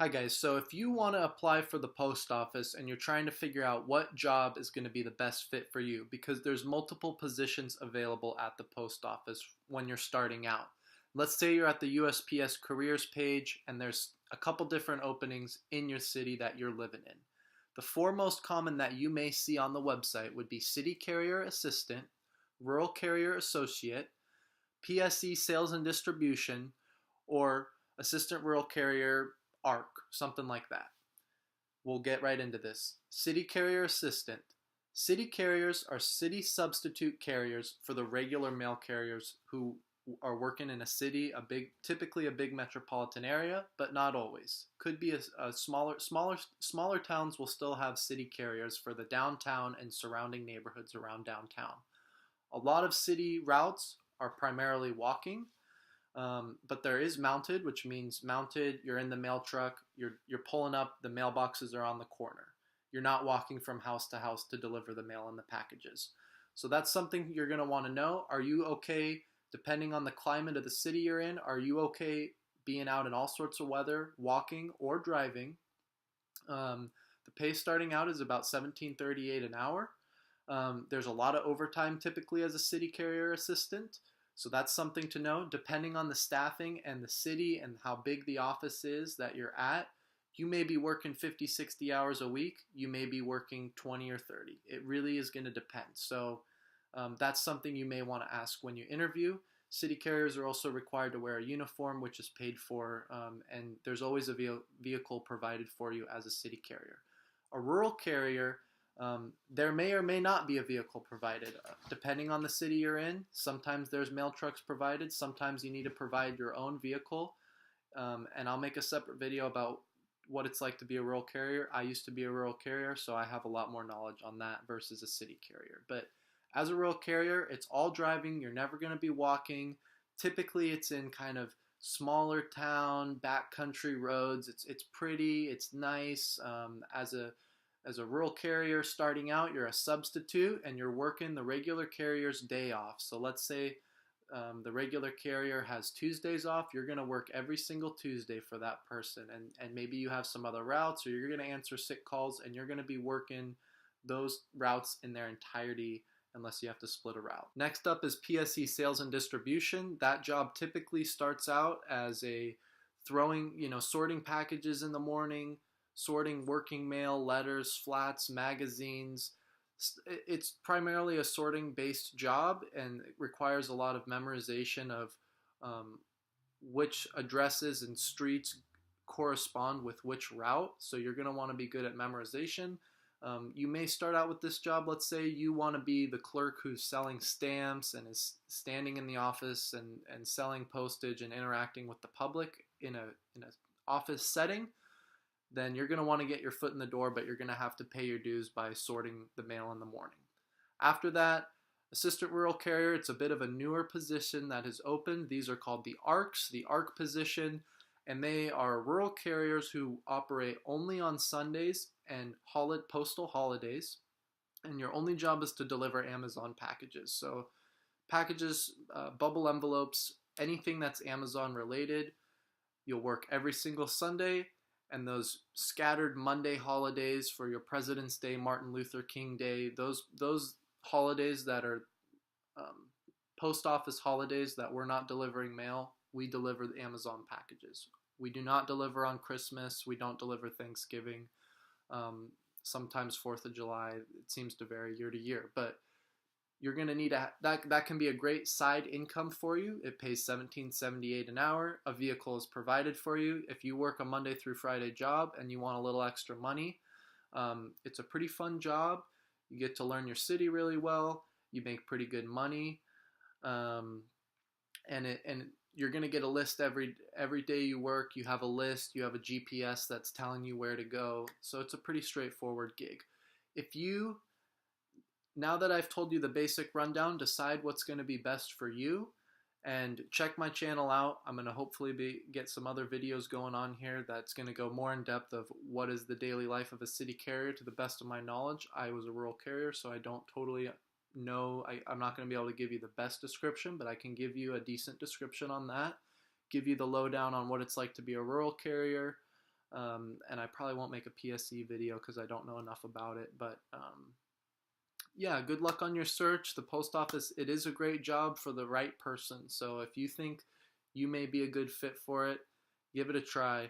Hi guys, so if you want to apply for the post office and you're trying to figure out what job is going to be the best fit for you, because there's multiple positions available at the post office when you're starting out. Let's say you're at the USPS careers page and there's a couple different openings in your city that you're living in. The four most common that you may see on the website would be city carrier assistant, rural carrier associate, PSE sales and distribution, or assistant rural carrier ARC, something like that. We'll get right into this. City carrier assistant. City carriers are city substitute carriers for the regular mail carriers who are working in a city, typically a big metropolitan area, but not always. Could be a smaller towns will still have city carriers for the downtown and surrounding neighborhoods around downtown. A lot of city routes are primarily walking, but there is mounted, which means mounted, you're in the mail truck, you're pulling up, the mailboxes are on the corner. You're not walking from house to house to deliver the mail and the packages. So that's something you're going to want to know. Are you okay, depending on the climate of the city you're in, are you okay being out in all sorts of weather, walking or driving? The pay starting out is about $17.38 an hour. There's a lot of overtime typically as a city carrier assistant. So that's something to know. Depending on the staffing and the city and how big the office is that you're at, you may be working 50, 60 hours a week. You may be working 20 or 30. It really is going to depend. So that's something you may want to ask when you interview. City carriers are also required to wear a uniform, which is paid for, and there's always a vehicle provided for you as a city carrier. A rural carrier, there may or may not be a vehicle provided, depending on the city you're in. Sometimes there's mail trucks provided. Sometimes you need to provide your own vehicle. And I'll make a separate video about what it's like to be a rural carrier. I used to be a rural carrier, so I have a lot more knowledge on that versus a city carrier. But as a rural carrier, it's all driving. You're never going to be walking. Typically, it's in kind of smaller town, backcountry roads. It's pretty. It's nice. As a rural carrier starting out, you're a substitute and you're working the regular carrier's day off. So let's say the regular carrier has Tuesdays off. You're going to work every single Tuesday for that person. And maybe you have some other routes, or you're going to answer sick calls, and you're going to be working those routes in their entirety unless you have to split a route. Next up is PSE sales and distribution. That job typically starts out as sorting packages in the morning, sorting working mail, letters, flats, magazines. It's primarily a sorting based job, and it requires a lot of memorization of which addresses and streets correspond with which route. So you're going to want to be good at memorization. You may start out with this job. Let's say you want to be the clerk who's selling stamps and is standing in the office and selling postage and interacting with the public in a office setting. Then you're going to want to get your foot in the door, but you're going to have to pay your dues by sorting the mail in the morning. After that, assistant rural carrier, it's a bit of a newer position that has opened. These are called the ARCs, the ARC position, and they are rural carriers who operate only on Sundays and postal holidays, and your only job is to deliver Amazon packages. So packages, bubble envelopes, anything that's Amazon related, you'll work every single Sunday. And those scattered Monday holidays for your President's Day, Martin Luther King Day, those holidays that are post office holidays that we're not delivering mail, we deliver the Amazon packages. We do not deliver on Christmas. We don't deliver Thanksgiving. Sometimes 4th of July. It seems to vary year to year. But you're going to need that can be a great side income for you. It pays $17.78 an hour. A vehicle is provided for you. If you work a Monday through Friday job and you want a little extra money, it's a pretty fun job. You get to learn your city really well. You make pretty good money, and you're going to get a list every day you work. You have a list. You have a GPS that's telling you where to go. So it's a pretty straightforward gig. Now that I've told you the basic rundown, decide what's going to be best for you and check my channel out. I'm going to hopefully get some other videos going on here that's going to go more in depth of what is the daily life of a city carrier. To the best of my knowledge, I was a rural carrier, so I don't totally know. I'm not going to be able to give you the best description, but I can give you a decent description on that, give you the lowdown on what it's like to be a rural carrier, And I probably won't make a PSE video because I don't know enough about it. But yeah, good luck on your search. The post office, it is a great job for the right person. So if you think you may be a good fit for it, give it a try.